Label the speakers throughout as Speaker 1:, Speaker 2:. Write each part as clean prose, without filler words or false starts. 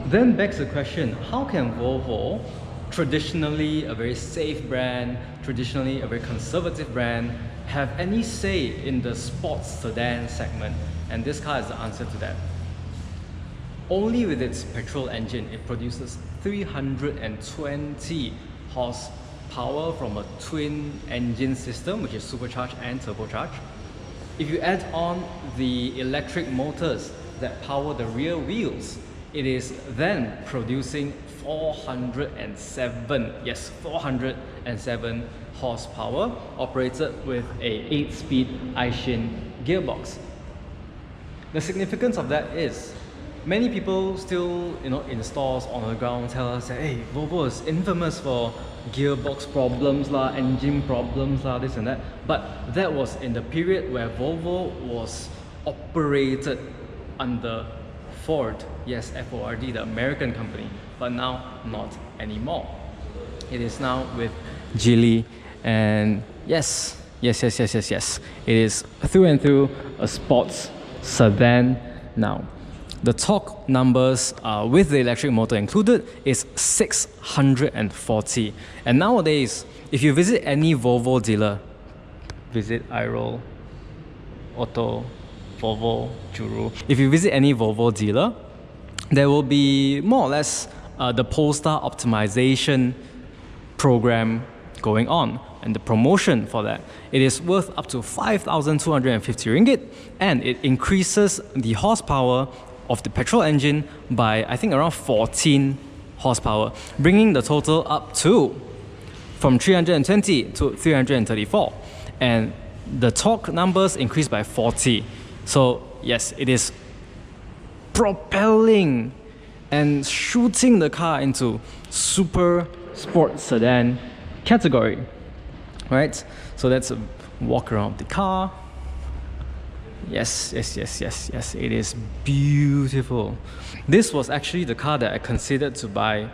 Speaker 1: then begs the question, how can Volvo, traditionally a very safe brand, traditionally a very conservative brand, have any say in the sports sedan segment? And this car is the answer to that. Only with its petrol engine, it produces 320 horsepower from a twin engine system, which is supercharged and turbocharged. If you add on the electric motors that power the rear wheels, it is then producing 407, yes, 407 horsepower, operated with a 8-speed Aishin gearbox. The significance of that is, many people still, in stores on the ground tell us that, hey, Volvo is infamous for gearbox problems lah, engine problems lah, this and that. But that was in the period where Volvo was operated under Ford, yes, F-O-R-D, the American company, but now not anymore. It is now with Geely, and yes, it is through and through a sports sedan now. The torque numbers with the electric motor included is 640. And nowadays, if you visit any Volvo dealer, visit iRoll, Auto, Volvo, Juru. If you visit any Volvo dealer, there will be more or less the Polestar optimization program going on, and the promotion for that. It is worth up to 5,250 ringgit, and it increases the horsepower of the petrol engine by, I think, around 14 horsepower, bringing the total up to from 320 to 334, and the torque numbers increased by 40. So yes, it is propelling and shooting the car into super sport sedan category, right? So that's a walk around the car. Yes, it is beautiful. This was actually the car that I considered to buy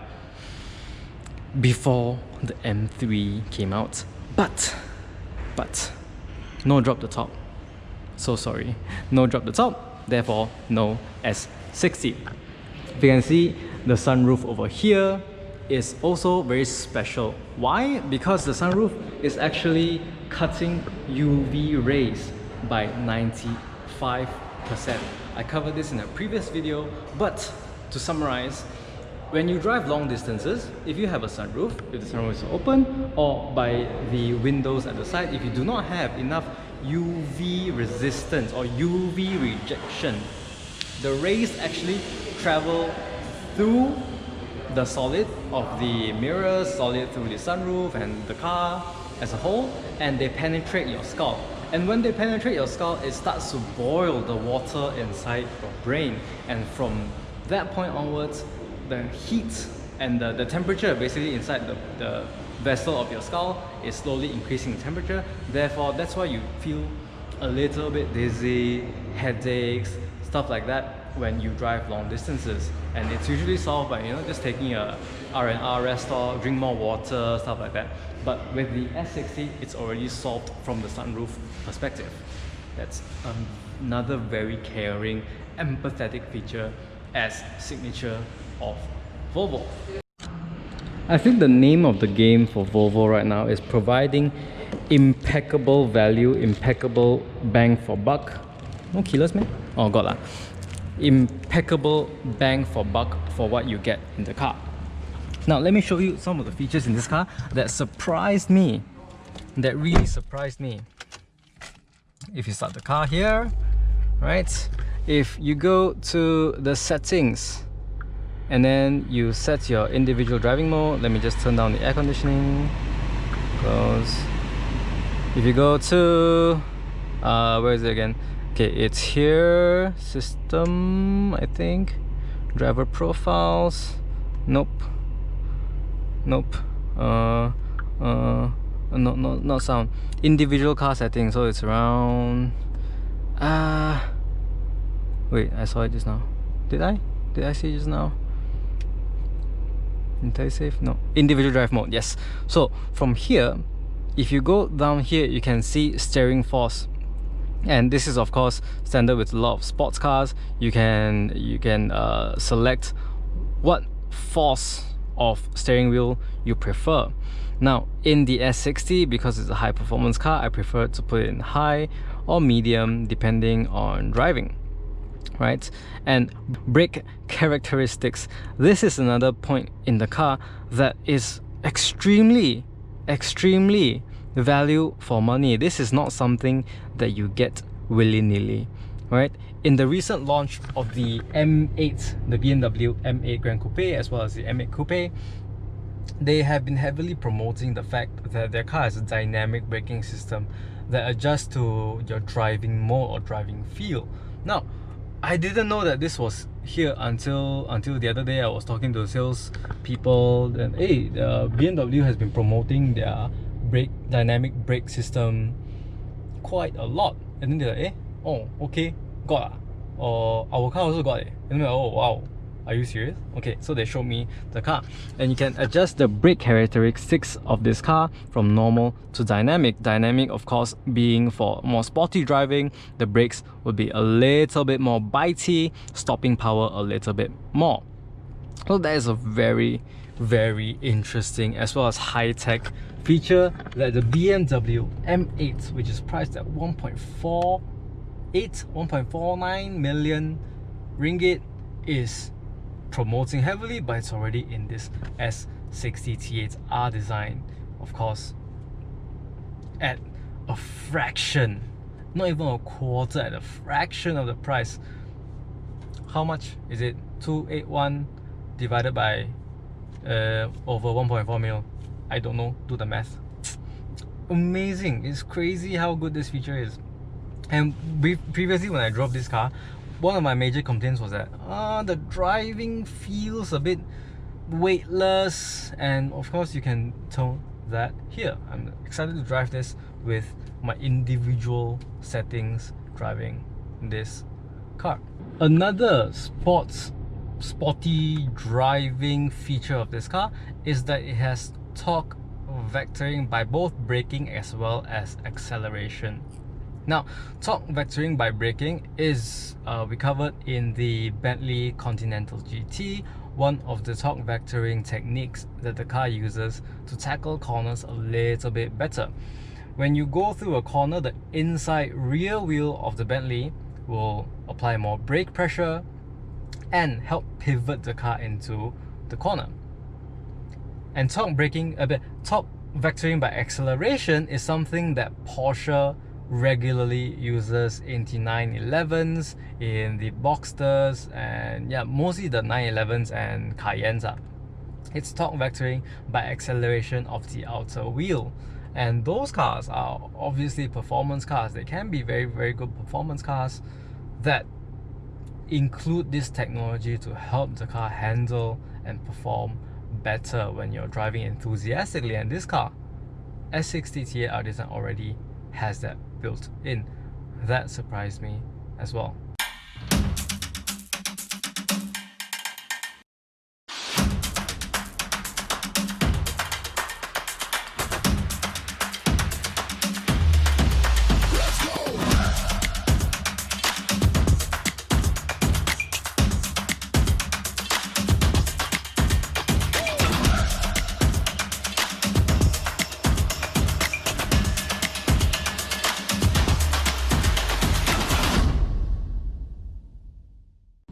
Speaker 1: before the M3 came out, but no drop the top. So sorry, no drop the top, therefore no S60. If you can see, the sunroof over here is also very special. Why? Because the sunroof is actually cutting UV rays by 95%. I covered this in a previous video, but to summarize, when you drive long distances, if you have a sunroof, if the sunroof is open, or by the windows at the side, if you do not have enough UV resistance or UV rejection, the rays actually travel through the solid of the mirrors, solid through the sunroof and the car as a whole, and they penetrate your skull. And when they penetrate your skull, it starts to boil the water inside your brain, and from that point onwards, the heat and the temperature basically inside the vessel of your skull is slowly increasing in temperature. Therefore, that's why you feel a little bit dizzy, headaches, stuff like that when you drive long distances. And it's usually solved by just taking a R&R rest stop, drink more water, stuff like that. But with the S60, it's already solved from the sunroof perspective. That's another very caring, empathetic feature as signature of Volvo. I think the name of the game for Volvo right now is providing impeccable value, impeccable bang for buck. No killers, man? Oh god lah. Impeccable bang for buck for what you get in the car. Now let me show you some of the features in this car that surprised me, that really surprised me. If you start the car here, right? If you go to the settings and then you set your individual driving mode, let me just turn down the air conditioning, close. If you go to where is it again? Okay, it's here, system, I think, driver profiles, nope, not sound, individual car settings, so it's around, wait, I saw it just now, did I see it just now? Anti-safe? No, individual drive mode, yes. So from here, if you go down here, you can see steering force. And this is of course standard with a lot of sports cars. You can select what force of steering wheel you prefer. Now in the S60, because it's a high performance car, I prefer to put it in high or medium depending on driving, right? And brake characteristics, this is another point in the car that is extremely value for money. This is not something that you get willy-nilly, right? In the recent launch of the M8, the BMW M8 Grand Coupe, as well as the M8 Coupe, they have been heavily promoting the fact that their car has a dynamic braking system that adjusts to your driving mode or driving feel. Now, I didn't know that this was here until the other day. I was talking to sales people, and hey, BMW has been promoting their dynamic brake system quite a lot. And then they're like, oh, okay, got or our car also got it. And I'm like, oh wow, are you serious? Okay, so they showed me the car, and you can adjust the brake characteristics of this car from normal to dynamic. Dynamic, of course, being for more sporty driving. The brakes would be a little bit more bitey, stopping power a little bit more. So that is a very interesting as well as high-tech feature that the BMW M8, which is priced at 1.49 million ringgit, is promoting heavily, but it's already in this S60 T8 R-design, of course, at a fraction, not even a quarter, at a fraction of the price. How much is it? 281 divided by over 1.4 mil. I don't know, do the math. Amazing. It's crazy how good this feature is. And previously when I drove this car, one of my major complaints was that the driving feels a bit weightless, and of course you can tell that here. I'm excited to drive this with my individual settings driving this car. Another sporty driving feature of this car is that it has torque vectoring by both braking as well as acceleration. Now, torque vectoring by braking is we covered in the Bentley Continental GT, one of the torque vectoring techniques that the car uses to tackle corners a little bit better. When you go through a corner, the inside rear wheel of the Bentley will apply more brake pressure and help pivot the car into the corner. And torque vectoring by acceleration is something that Porsche regularly uses in the 911s, in the Boxsters, and yeah, mostly the 911s and Cayennes. It's torque vectoring by acceleration of the outer wheel. And those cars are obviously performance cars. They can be very good performance cars that include this technology to help the car handle and perform better when you're driving enthusiastically. And this car, S60 T8 R-design, already has that built in. That surprised me as well.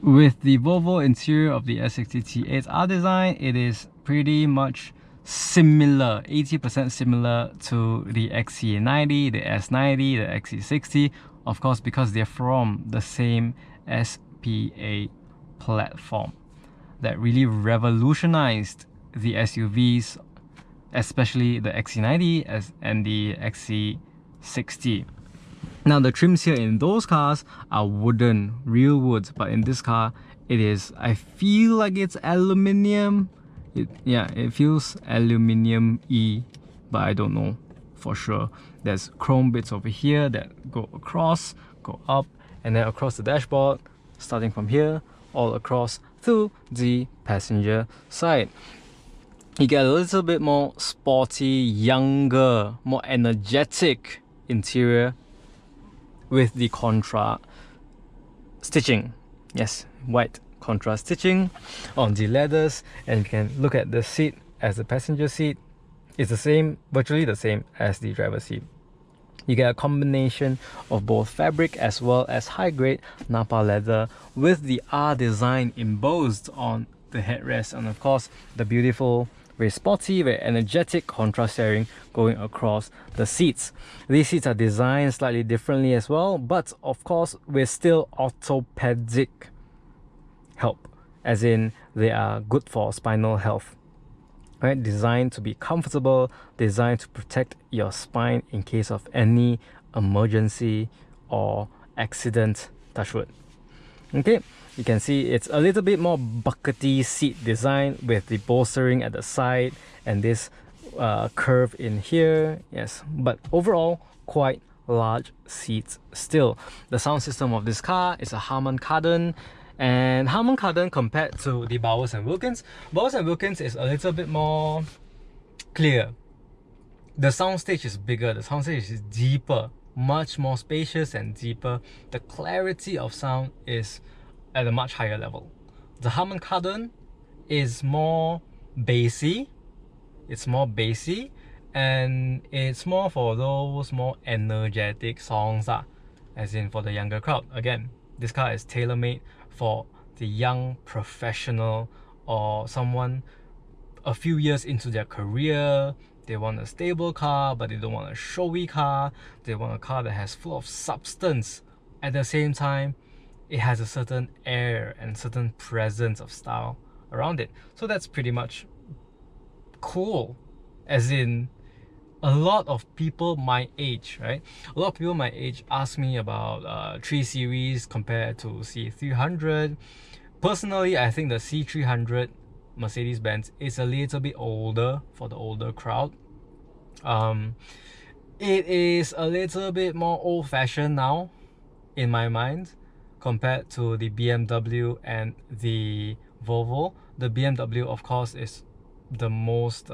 Speaker 1: With the Volvo interior of the S60 T8 R-design, it is pretty much similar, 80% similar to the XC90, the S90, the XC60, of course, because they're from the same SPA platform that really revolutionized the SUVs, especially the XC90 and the XC60. Now the trims here in those cars are wooden, real wood, but in this car it is, I feel like it's aluminium. It feels aluminium-y, but I don't know for sure. There's chrome bits over here that go across, go up, and then across the dashboard, starting from here, all across to the passenger side. You get a little bit more sporty, younger, more energetic interior with the contra stitching. Yes, white contrast stitching on the leathers, and you can look at the seat as the passenger seat. It's the same, virtually the same as the driver's seat. You get a combination of both fabric as well as high-grade Napa leather with the R-design embossed on the headrest, and of course the beautiful, very sporty, very energetic contrast steering going across the seats. These seats are designed slightly differently as well, but of course with still orthopedic help, as in they are good for spinal health. Right, designed to be comfortable, designed to protect your spine in case of any emergency or accident, touch wood. Okay, you can see it's a little bit more buckety seat design with the bolstering at the side and this curve in here. Yes, but overall quite large seats still. The sound system of this car is a Harman Kardon. And Harman Kardon, compared to the Bowers & Wilkins, Bowers & Wilkins is a little bit more clear. The soundstage is bigger, the soundstage is deeper, much more spacious and deeper. The clarity of sound is at a much higher level. The Harman Kardon is more bassy, and it's more for those more energetic songs, as in for the younger crowd. Again, this car is tailor-made for the young professional or someone a few years into their career. They want a stable car, but they don't want a showy car. They want a car that has full of substance. At the same time, it has a certain air and certain presence of style around it. So that's pretty much cool. As in, a lot of people my age, right? A lot of people my age ask me about 3 Series compared to C300. Personally, I think the C300 Mercedes-Benz is a little bit older for the older crowd. It is a little bit more old-fashioned now, in my mind, compared to the BMW and the Volvo. The BMW, of course, is the most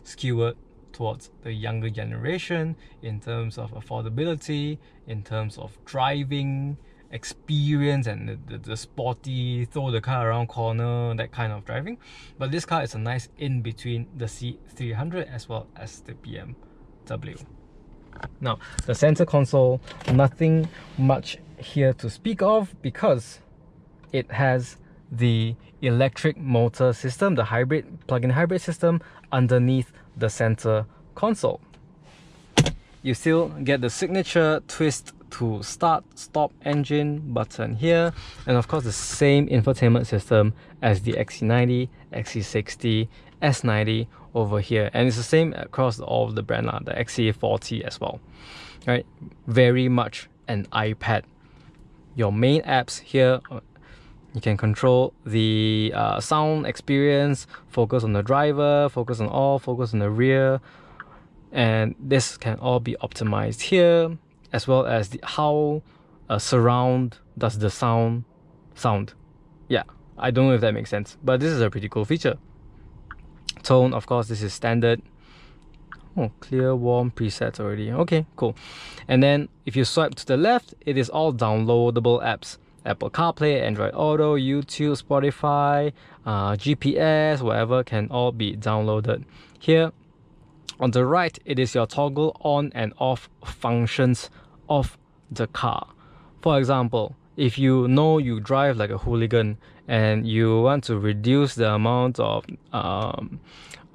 Speaker 1: skewered towards the younger generation in terms of affordability, in terms of driving experience, and the sporty throw the car around corner, that kind of driving. But this car is a nice in between the C300 as well as the BMW. Now, the center console, nothing much here to speak of because it has the electric motor system, the hybrid plug-in hybrid system underneath the center console. You still get the signature twist to start stop engine button here, and of course the same infotainment system as the XC90, XC60, S90 over here, and it's the same across all of the brand, the XC40 as well. Right, very much an iPad. Your main apps here, you can control the sound experience, focus on the driver, focus on all, focus on the rear, and this can all be optimized here, as well as how surround does the sound. Yeah, I don't know if that makes sense, but this is a pretty cool feature. Tone, of course, this is standard. Oh, clear, warm presets already. Okay, cool. And then if you swipe to the left, it is all downloadable apps. Apple CarPlay, Android Auto, YouTube, Spotify, GPS, whatever can all be downloaded. Here on the right, it is your toggle on and off functions of the car. For example, if you know you drive like a hooligan and you want to reduce the amount of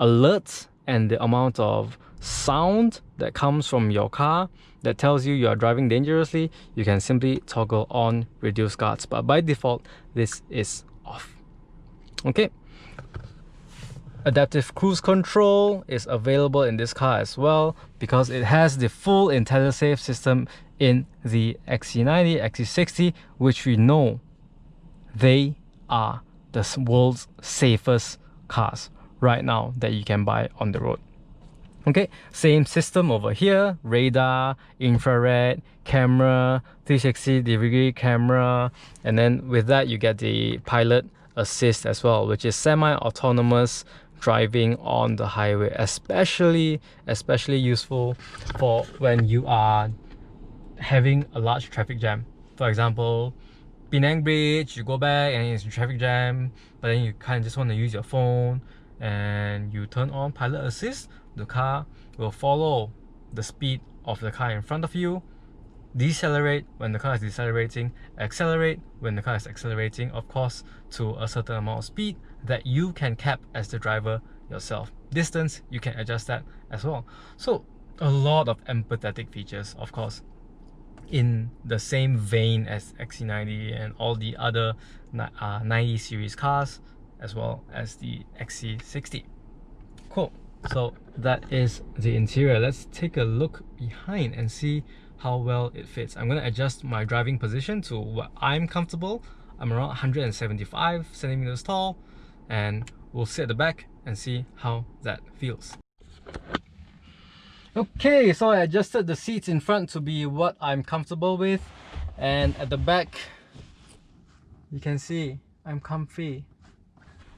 Speaker 1: alerts and the amount of sound that comes from your car that tells you are driving dangerously, you can simply toggle on reduce guards, but by default this is off. Okay, adaptive cruise control is available in this car as well because it has the full IntelliSafe system in the XC90, XC60, which we know they are the world's safest cars right now that you can buy on the road. Okay, same system over here, radar, infrared, camera, 360-degree camera, and then with that you get the pilot assist as well, which is semi-autonomous driving on the highway, especially useful for when you are having a large traffic jam. For example, Penang Bridge, you go back and it's a traffic jam, but then you kind of just want to use your phone and you turn on pilot assist, the car will follow the speed of the car in front of you, decelerate when the car is decelerating, accelerate when the car is accelerating, of course to a certain amount of speed that you can cap as the driver yourself. Distance, you can adjust that as well. So a lot of empathetic features, of course, in the same vein as XC90 and all the other 90 series cars, as well as the XC60. Cool. So that is the interior. Let's take a look behind and see how well it fits. I'm going to adjust my driving position to what I'm comfortable. I'm around 175 centimeters tall, and we'll sit at the back and see how that feels. Okay, so I adjusted the seats in front to be what I'm comfortable with, and at the back you can see I'm comfy.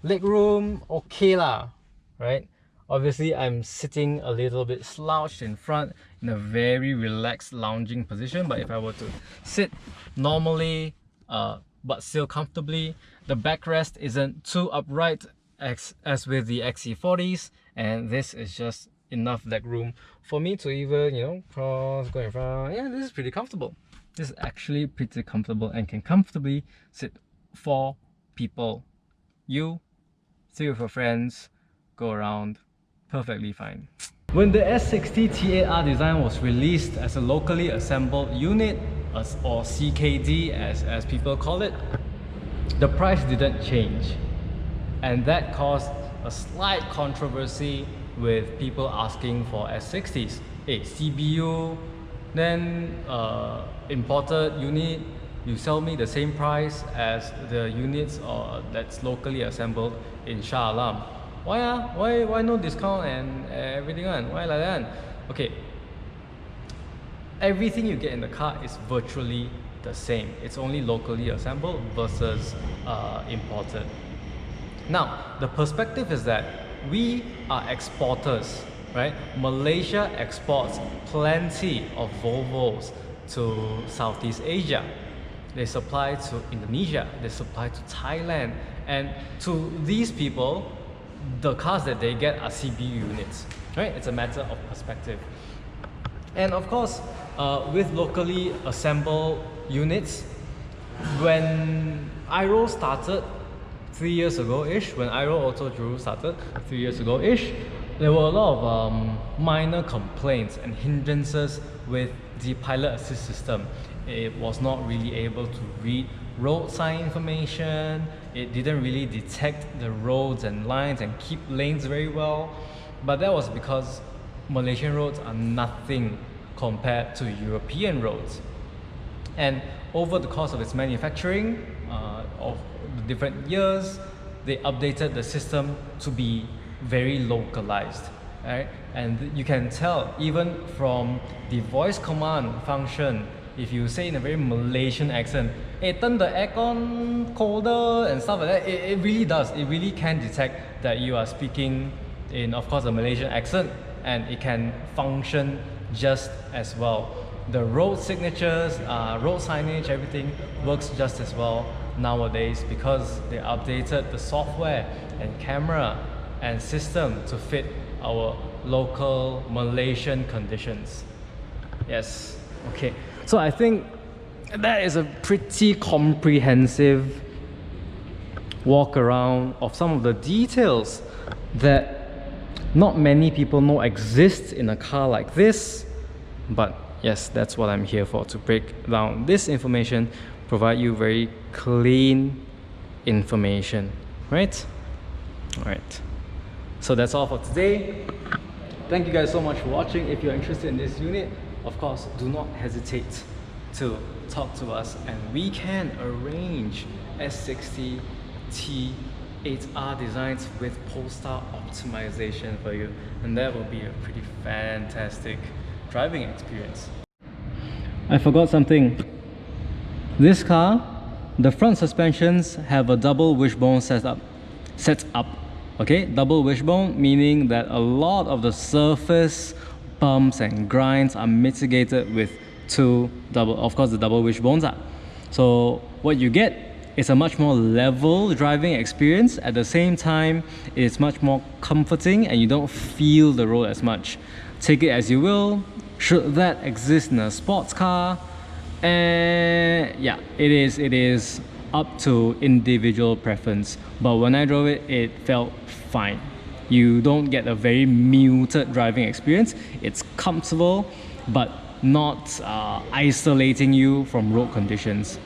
Speaker 1: Leg room, okay lah, right? Obviously I'm sitting a little bit slouched in front in a very relaxed lounging position, but if I were to sit normally but still comfortably, the backrest isn't too upright as with the XC40s, and this is just enough leg room for me to even, you know, cross, go in front. Yeah, this is pretty comfortable. This is actually pretty comfortable and can comfortably sit 4 people. You, 3 of your friends, go around perfectly fine. When the S60 T8 R-design was released as a locally assembled unit, or CKD as people call it, the price didn't change, and that caused a slight controversy with people asking for S60s. Hey, CBU, then imported unit, you sell me the same price as the units that's locally assembled in Shah Alam. Why no discount and everything on? Why like that? Okay, everything you get in the car is virtually the same. It's only locally assembled versus imported. Now, the perspective is that we are exporters, right? Malaysia exports plenty of Volvos to Southeast Asia. They supply to Indonesia, they supply to Thailand, and to these people, the cars that they get are CBU units, right? It's a matter of perspective. And of course, with locally assembled units, when IRO started 3 years ago-ish, when IRO Auto Juru started 3 years ago-ish, there were a lot of minor complaints and hindrances with the pilot assist system. It was not really able to read road sign information, it didn't really detect the roads and lines and keep lanes very well, but that was because Malaysian roads are nothing compared to European roads. And over the course of its manufacturing, of the different years, they updated the system to be very localized, right? And you can tell even from the voice command function, if you say in a very Malaysian accent, hey, turn the aircon colder and stuff like that, it really does. It really can detect that you are speaking in, of course, a Malaysian accent, and it can function just as well. The road signatures, road signage, everything works just as well nowadays because they updated the software and camera and system to fit our local Malaysian conditions. Yes, okay. So I think that is a pretty comprehensive walk around of some of the details that not many people know exist in a car like this, but yes, that's what I'm here for, to break down this information, provide you very clean information, right? All right, so that's all for today. Thank you guys so much for watching. If you're interested in this unit, of course, do not hesitate to talk to us, and we can arrange S60 T8 R-designs with Polestar optimization for you, and that will be a pretty fantastic driving experience. I forgot something. This car, the front suspensions have a double wishbone set up. Okay, double wishbone meaning that a lot of the surface bumps and grinds are mitigated with the double wishbones. So what you get is a much more level driving experience. At the same time, it's much more comforting and you don't feel the road as much. Take it as you will. Should that exist in a sports car? Yeah, it is up to individual preference. But when I drove it, it felt fine. You don't get a very muted driving experience. It's comfortable, but not isolating you from road conditions.